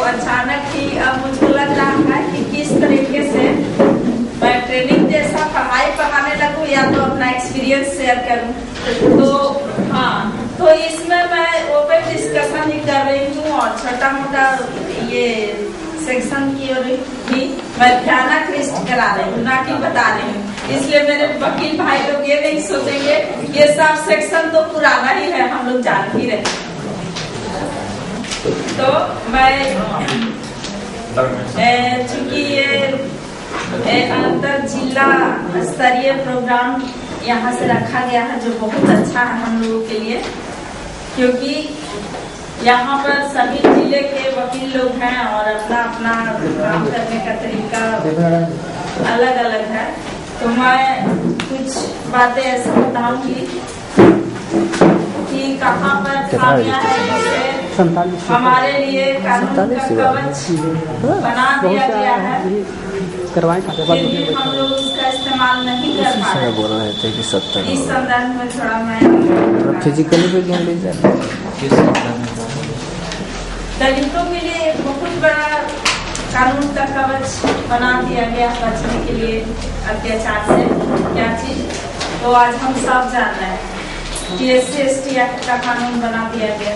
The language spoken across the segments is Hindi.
अचानक ही अब मुझको लग रहा है कि किस तरीके से मैं ट्रेनिंग जैसा पढ़ाने लगूं या तो अपना एक्सपीरियंस शेयर करूं। तो हाँ, तो इसमें मैं ओपन डिस्कशन ही कर रही हूँ और छोटा मोटा ये सेक्शन की और भी मैं ध्यानाकृष्ट करा रही हूँ, ना कि बता रही हूँ। इसलिए मेरे वकील भाई लोग ये नहीं सोचेंगे ये सब सेक्शन तो पुराना ही है, हम लोग जान ही रहे। तो मैं चूंकि ये अंतर जिला स्तरीय प्रोग्राम यहाँ से रखा गया है जो बहुत अच्छा है हम लोगों के लिए, क्योंकि यहाँ पर सभी जिले के वकील लोग हैं और अपना अपना काम करने का तरीका अलग अलग है। तो मैं कुछ बातें ऐसे बताऊंगी कि कहाँ पर खामियां है जिससे हमारे लिए कानून का कवच बना दिया गया है, फिर भी हम लोग उसका इस्तेमाल नहीं कर पा रहे। बोल रहे थे कि 70 इस संदर्भ में थोड़ा मैं फिजिकली भी ध्यान दीजिए। दलितों के लिए एक बहुत बड़ा कानून का कवच बना दिया गया बचने के लिए अत्याचार से। क्या चीज? तो आज हम सब जान रहे हैं कि SC/ST एक्ट का कानून बना दिया गया,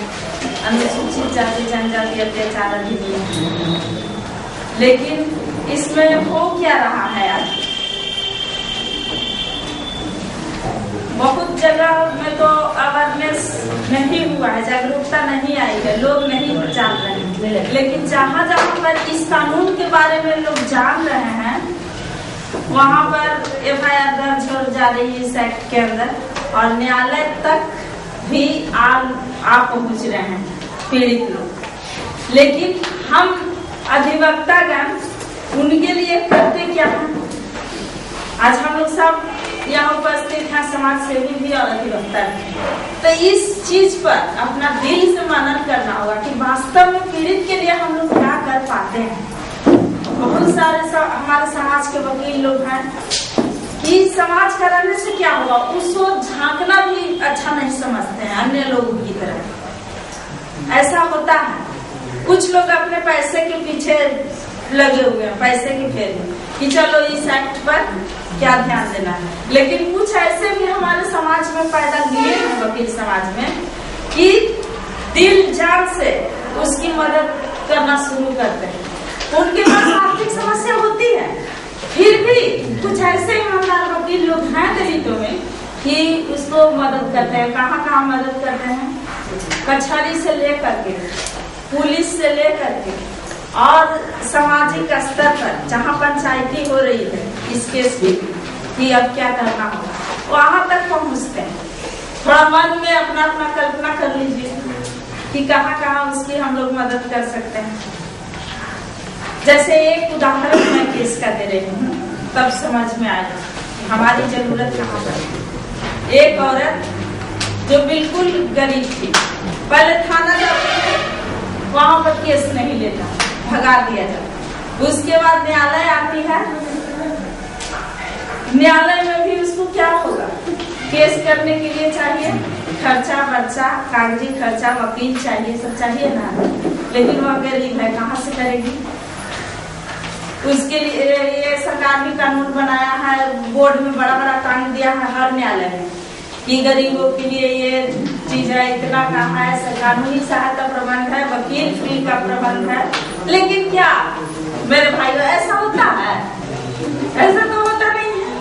अनुसूचित जाति जनजाति अत्याचार अधिनियम। लेकिन इसमें हो क्या रहा है आज? बहुत जगह में तो अवेयरनेस नहीं हुआ है, जागरूकता नहीं आई है, लोग नहीं जान रहे हैं। लेकिन जहाँ जहाँ पर इस कानून के बारे में लोग जान रहे हैं वहाँ पर FIR दर्ज हो जा रही है इस एक्ट के अंदर और न्यायालय तक भी आ पहुँच रहे हैं पीड़ित लोग। लेकिन हम अधिवक्तागण उनके लिए करते क्या है? आज हम लोग सब यहाँ उपस्थित हैं, समाज सेवी भी और अधिवक्ता भी। तो इस चीज पर अपना दिल से मनन करना होगा कि वास्तव में पीड़ित के लिए हम लोग क्या कर पाते हैं। बहुत सारे हमारे समाज के वकील लोग हैं कि समाज कराने से क्या होगा, उसको झांकना भी अच्छा नहीं समझते हैं अन्य लोगों की तरह। ऐसा होता है, कुछ लोग अपने पैसे के पीछे लगे हुए हैं, पैसे के फेर में कि चलो इस एक्ट पर क्या ध्यान देना है। लेकिन कुछ ऐसे भी हमारे समाज में पैदा लिए हैं वकील समाज में कि दिल जान से उसकी मदद करना शुरू करते हैं। उनके पास आर्थिक समस्या होती है, फिर भी कुछ ऐसे ईमानदार वकील लोग हैं दलितों में कि उसको मदद करते हैं। कहाँ कहाँ मदद करते हैं? कचहरी से लेकर के, पुलिस से लेकर के और सामाजिक स्तर पर जहाँ पंचायती हो रही है इस केस की अब क्या करना होगा, वहां तक पहुंचते हैं। थोड़ा मन में अपना अपना कल्पना कर लीजिए कि कहाँ कहाँ उसकी हम लोग मदद कर सकते हैं। जैसे एक उदाहरण मैं केस का दे रही हूँ, तब समझ में आएगा हमारी जरूरत कहाँ पर। एक औरत जो बिल्कुल गरीब थी, पहले थाना जाती, वहां पर केस नहीं लेता, भगा दिया जाता। उसके बाद न्यायालय आती है, न्यायालय में भी उसको क्या होगा, केस करने के लिए चाहिए खर्चा वर्चा, कागजी खर्चा, वकील चाहिए, सब चाहिए ना। लेकिन वह गरीब है, कहाँ से करेगी? उसके लिए ये सरकार भी कानून बनाया है, बोर्ड में बड़ा बड़ा टांग दिया है हर न्यायालय में कि गरीबों के लिए ये चीज है, इतना का है, कानूनी सहायता प्रबंध है, वकील फ्री का प्रबंध है। लेकिन क्या मेरे भाई ऐसा होता है? ऐसा तो होता नहीं है,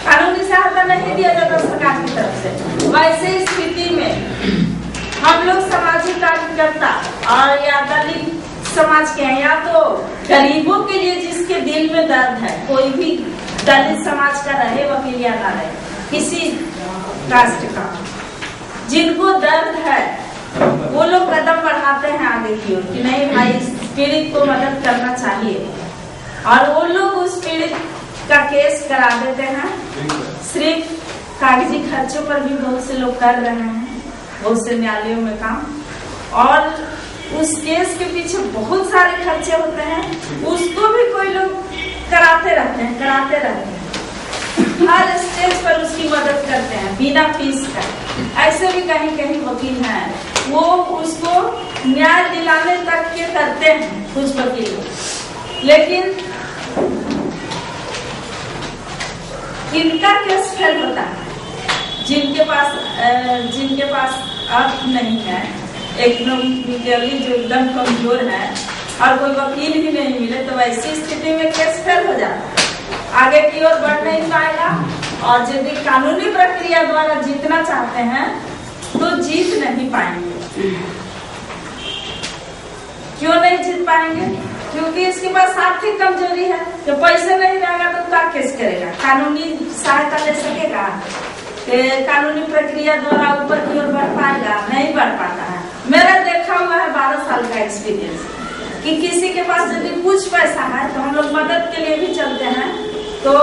कानूनी सहायता नहीं दिया जाता सरकार की तरफ से। वैसे स्थिति में हम लोग सामाजिक कार्यकर्ता और या दलित समाज के हैं, या तो गरीबों के लिए जिसके दिल में दर्द है, कोई भी दलित समाज का रहे वकील या ना रहे, किसी कास्ट का, जिनको दर्द है वो लोग कदम बढ़ाते हैं आगे की ओर कि नहीं भाई पीड़ित को मदद करना चाहिए, और वो लोग उस पीड़ित का केस करा देते हैं। सिर्फ कागजी खर्चों पर भी बहुत से लोग कर रहे हैं, बहुत से न्यायालयों में काम, और उस केस के पीछे बहुत सारे खर्चे होते हैं, उसको भी कोई लोग कराते रहते हैं। हर स्टेज पर उसकी मदद करते हैं बिना फीस का। ऐसे भी कहीं कहीं वकील हैं, वो उसको न्याय दिलाने तक के करते हैं, कुछ वकील, लेकिन इनका केस फेल होता है। जिनके पास अर्थ नहीं है, इकोनॉमिकली जो एकदम कमजोर है और कोई वकील भी नहीं मिले, तो ऐसी स्थिति में केस फेल हो जाता है, आगे की ओर बढ़ नहीं पाएगा। और यदि कानूनी प्रक्रिया द्वारा जीतना चाहते हैं तो जीत नहीं पाएंगे। क्यों नहीं जीत पाएंगे? क्योंकि इसके पास आर्थिक कमजोरी है। जो पैसे नहीं रहेगा तो क्या केस करेगा? कानूनी सहायता ले सकेगा? कानूनी प्रक्रिया द्वारा ऊपर की ओर बढ़ पाएगा? नहीं बढ़ पाता है। मेरा देखा हुआ है 12 साल का एक्सपीरियंस कि किसी के पास यदि कुछ पैसा है तो हम लोग मदद के लिए भी चलते हैं, तो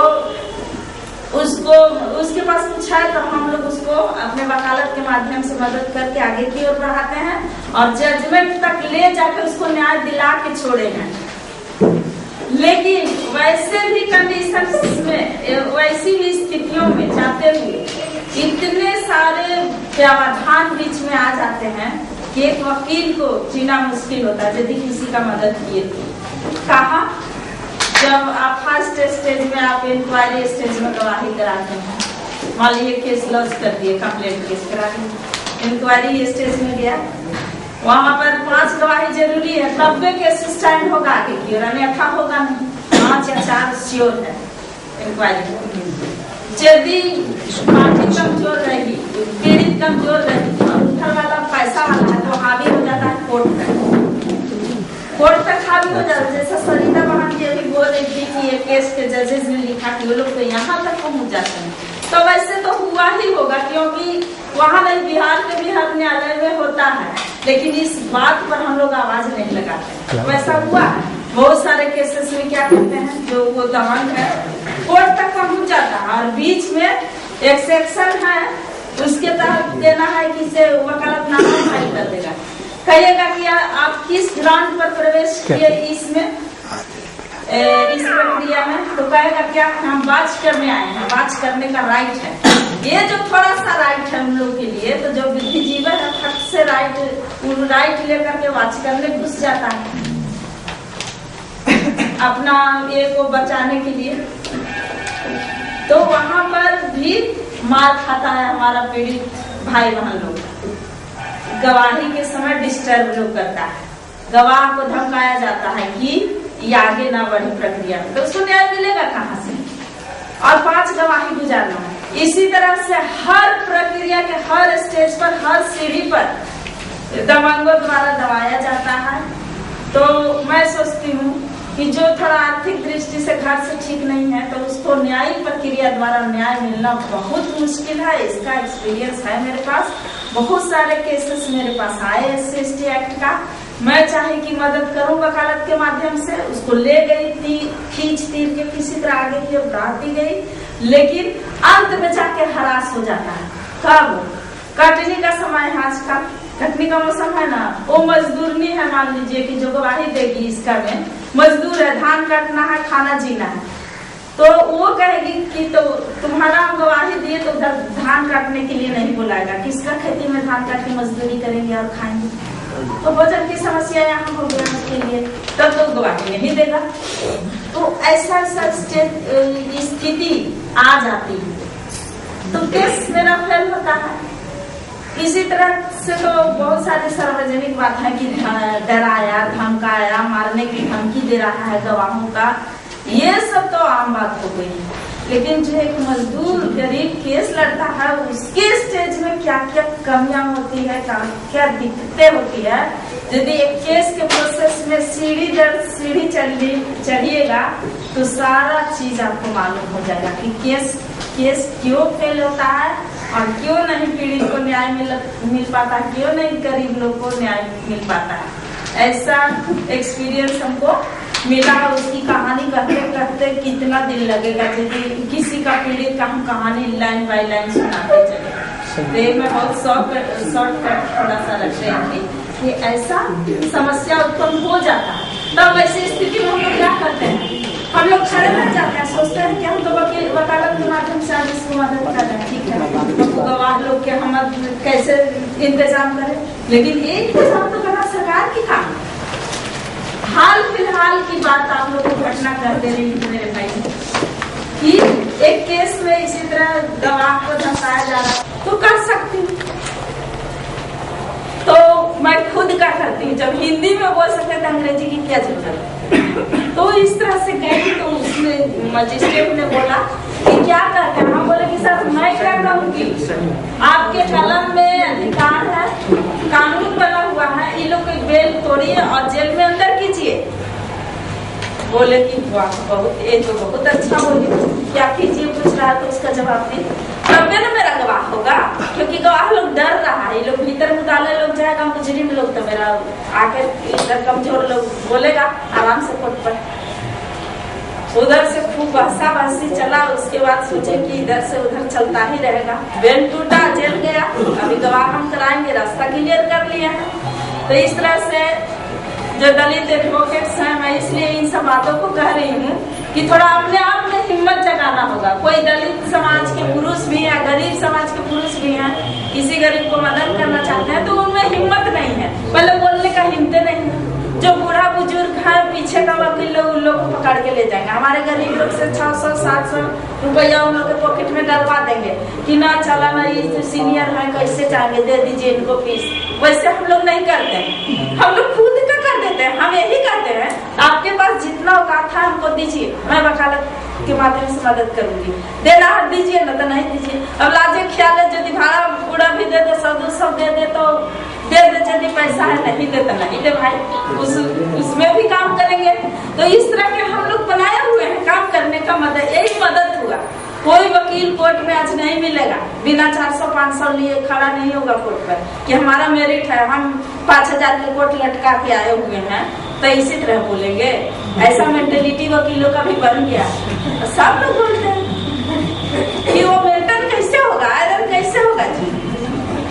उसके पास कुछ है तो हम लोग उसको अपने वकालत के माध्यम से मदद करके आगे की ओर बढ़ाते हैं और जजमेंट तक ले जाकर उसको न्याय दिला के छोड़े हैं। लेकिन वैसे भी कंडीशंस में, वैसी भी स्थितियों में जाते हुए इतने सारे प्रावधान बीच में आ जाते हैं कि एक वकील को जीना मुश्किल होता है यदि किसी का मदद किए तो। कहा जब आप फर्स्ट स्टेज में, आप इंक्वायरी स्टेज में गवाही कराते हैं, मान लीजिए केस लॉन्च कर दिए, कंप्लेंट केस करा दिए, इंक्वायरी स्टेज में गया, वहाँ पर 5 गवाही जरूरी है, तब भी केस स्टैंड होगा आगे की ओर, अन्यथा होगा नहीं। 5 या 4 श्योर है इंक्वायरी। यदि पार्टी कमजोर रही, पीड़ित कमजोर रही और उधर वाला पैसा वाला है तो हावी हो जाता है कोर्ट तक हावी हो जाता है। जैसा सरीता बहन जी अभी बोल रही थी कि ये केस के जजेस ने लिखा कि वो लोग तो यहाँ तक पहुँच जाते हैं, तो वैसे तो हुआ ही होगा, क्योंकि वहाँ नहीं, बिहार के बिहार न्यायालय में होता है, लेकिन इस बात पर हम लोग आवाज नहीं लगाते। वैसा हुआ है बहुत सारे केसेस में। क्या कहते हैं, जो वो दमन है कोर्ट तक पहुँच जाता है और बीच में एक सेक्शन है, उसके तहत देना है कि से वकालतनामा फाइल कर देगा, कहिएगा कि आप किस ग्राउंड पर प्रवेश किए इसमें, इस प्रक्रिया में, तो कहेगा क्या हम बात करने आए हैं, बात करने का राइट है। ये जो थोड़ा सा राइट है उन लोग के लिए, तो जो बुद्धिजीवी है फट से राइट लेकर के बात करने घुस जाता है अपना ये को बचाने के लिए, तो वहाँ पर भी मार खाता है हमारा पीड़ित भाई बहन लोग। गवाही के समय डिस्टर्ब लोग करता है, गवाह को धमकाया जाता है कि ये आगे ना बढ़ी प्रक्रिया, तो उसको न्याय मिलेगा कहाँ से? और 5 गवाही गुजारना है। इसी तरह से हर प्रक्रिया के हर स्टेज पर, हर सीढ़ी पर दबंगों द्वारा दबाया जाता है। तो मैं सोचती हूँ कि जो थोड़ा आर्थिक दृष्टि से घर से ठीक नहीं है, तो उसको न्यायिक प्रक्रिया द्वारा न्याय मिलना बहुत मुश्किल है। इसका एक्सपीरियंस है मेरे पास, बहुत सारे केसेस मेरे पास आए SC/ST एक्ट का। मैं चाहे कि मदद करूं वकालत के माध्यम से, उसको ले गई खींच तीर के किसी तरह आगे की ओर बढ़ा दी गई, लेकिन अंत में जाके हरास हो जाता है। कब? कटनी का समय है, आज का कटनी का मौसम है ना, वो मजदूरनी है, मान लीजिए कि जो गवाही देगी इसका में मजदूर है, धान काटना है, खाना जीना है, तो वो कहेगी कि तो तुम्हारा हम गवाही दिए तो उधर धान काटने के लिए नहीं बुलाएगा, किसका खेती में धान काट के मजदूरी करेंगे और खाएंगे, तो भोजन की समस्या यहाँ हो गया उसके लिए, तब तो गवाही नहीं देगा। तो ऐसा स्थिति आ जाती है, तो केस मेरा फेल होता है। इसी तरह से तो बहुत सारी सार्वजनिक बात है कि डराया, धमकाया, मारने की धमकी दे रहा है गवाहों का, ये सब तो आम बात हो गई है। लेकिन जो एक मजदूर गरीब केस लड़ता है, उसके स्टेज में क्या क्या कमियां होती है, क्या दिक्कतें होती है। यदि एक केस के प्रोसेस में सीढ़ी दर सीढ़ी चढ़िएगा तो सारा चीज आपको मालूम हो जाएगा कि केस क्यों फेल होता है और क्यों नहीं पीड़ित को न्याय मिल पाता, क्यों नहीं गरीब लोग को न्याय मिल पाता है। ऐसा एक्सपीरियंस हमको मिला। उसकी कहानी कहते कहते कितना दिन लगेगा, यदि किसी का पीड़ित का हम कहानी लाइन बाय लाइन सुनाते चले। मैं बहुत शॉर्टकट थोड़ा सा रख रही थी कि ऐसा समस्या उत्पन्न हो जाता है। तब ऐसी स्थिति में हम लोग क्या करते हैं, हम लोग खड़े रह जाते हैं, सोचते हैं कि हम तो वकालत के माध्यम से आज इसको मदद कर रहे हैं, ठीक है, तो गवाह लोग के हम कैसे इंतजाम करें। लेकिन एक इंतजाम तो करना सरकार की काम है। हाल फिलहाल की बात आप लोग को घटना कर दे रही हूँ मेरे भाई कि एक केस में इसी तरह गवाह को धमकाया जा रहा, तो कर सकती हूँ, तो मैं खुद का करती हूँ। जब हिंदी में बोल सकते तो अंग्रेजी की क्या जरूरत। तो इस तरह से गई तो उसमें मजिस्ट्रेट ने बोला कि क्या करते हैं। हम बोले कि सर मैं क्या कहूँगी, आपके कलम में अधिकार है, कानून बना हुआ है, ये लोग बेल तोड़िए और जेल में अंदर कीजिए। बोले कि वाह बहुत, ये तो बहुत अच्छा बोली, क्या कीजिए पूछ रहा है तो उसका जवाब दी, तबे ना मेरा गवाह होगा, क्योंकि गवाह लोग डर रहा है, ये लोग भीतर मुताले लोग जाएगा, मुजरिम लोग तो मेरा आकर इधर कमजोर लोग बोलेगा आराम से कोर्ट पर। उधर से खूब बहसा बहसी चला, उसके बाद सोचे कि इधर से उधर चलता ही रहेगा, बेल टूटा, जेल गया, अभी गवाह हम कराएंगे, रास्ता क्लियर कर लिया है। तो इस तरह से जो दलित एडवोकेट्स हैं, मैं इसलिए इन सब बातों को कह रही हूँ कि थोड़ा अपने आप में हिम्मत जगाना होगा। कोई दलित समाज के पुरुष भी या गरीब समाज के पुरुष भी हैं, किसी गरीब को मदद करना चाहते हैं तो उनमें हिम्मत नहीं है, पहले बोलने का हिम्मत नहीं है। जो बूढ़ा बुजुर्ग है, पीछे का वकील लोग उन लोग को पकड़ के ले जाएंगे, हमारे गरीब लोग से 600-700 रुपया उन लोग के पॉकेट में डलवा देंगे कि ना चला ना, ये सीनियर है कैसे चाहेंगे, दे दीजिए इनको फीस। वैसे हम लोग नहीं करते, हम लोग खुद का कर देते हैं। हम यही करते हैं, आपके पास जितना औकात है हमको दीजिए, मैं वकालत के माध्यम से मदद करूंगी, देना है दीजिए, न तो नहीं दीजिए। अब लाजे ख्याल है, यदि भाड़ा पूरा भी दे दे, 100-200 दे दे तो दे दे, यदि पैसा है नहीं दे तो नहीं दे भाई, उसमें भी काम करेंगे। तो इस तरह के हम लोग बनाए हुए हैं काम करने का, मदद, यही मदद हुआ। कोई वकील कोर्ट में आज नहीं मिलेगा बिना 400-500 लिए खड़ा नहीं होगा कोर्ट पर कि हमारा मेरिट है, हम 5000 के कोर्ट लटका के आए हुए हैं, तो इसी तरह बोलेंगे। ऐसा मेंटेलिटी वकीलों का भी बन गया, सब लोग बोलते हैं कि वो मेंटल कैसे होगा, आयरन कैसे होगा जी।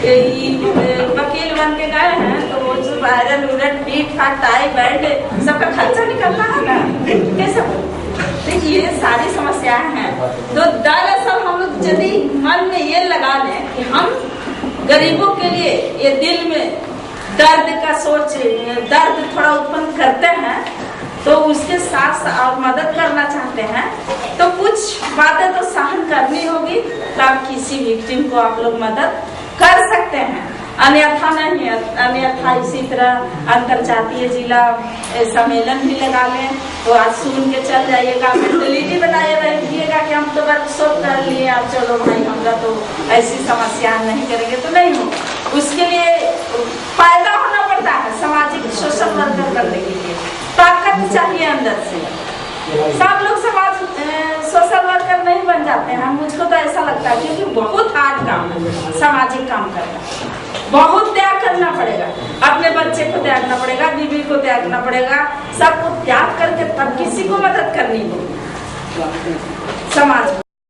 वकील बन के गए हैं तो वो सब आयरन उरन पीट फाट टाई बैंड सबका खर्चा निकलना है ना, कैसे बोले। तो ये सारी समस्याएं हैं। तो दरअसल हम लोग यदि मन में ये लगा लें कि हम गरीबों के लिए ये दिल में दर्द का सोच, दर्द थोड़ा उत्पन्न करते हैं, तो उसके साथ और मदद करना चाहते हैं, तो कुछ बातें तो सहन करनी होगी, तब किसी विक्टिम को आप लोग मदद कर सकते हैं, अन्यथा नहीं। अन्यथा इसी तरह अंतरजातीय जिला सम्मेलन भी लगा लें तो आज सुन के चल जाइएगा, मेंटलिटी बनाए रहिएगा कि हम तो वर्कशॉप कर लिए, अब चलो भाई हमरा तो ऐसी समस्या नहीं करेंगे, तो नहीं हो। उसके लिए फायदा होना पड़ता है, सामाजिक सोशल वर्कर करने के लिए ताकत चाहिए अंदर से। सब लोग समाज सोशल वर्कर नहीं बन जाते हैं, मुझको तो ऐसा लगता है, क्योंकि बहुत हार्ड काम है सामाजिक काम करना, बहुत त्याग करना पड़ेगा, अपने बच्चे को त्यागना पड़ेगा, बीवी को त्यागना पड़ेगा, सबको त्याग करके तब किसी को मदद करनी होगी समाज में।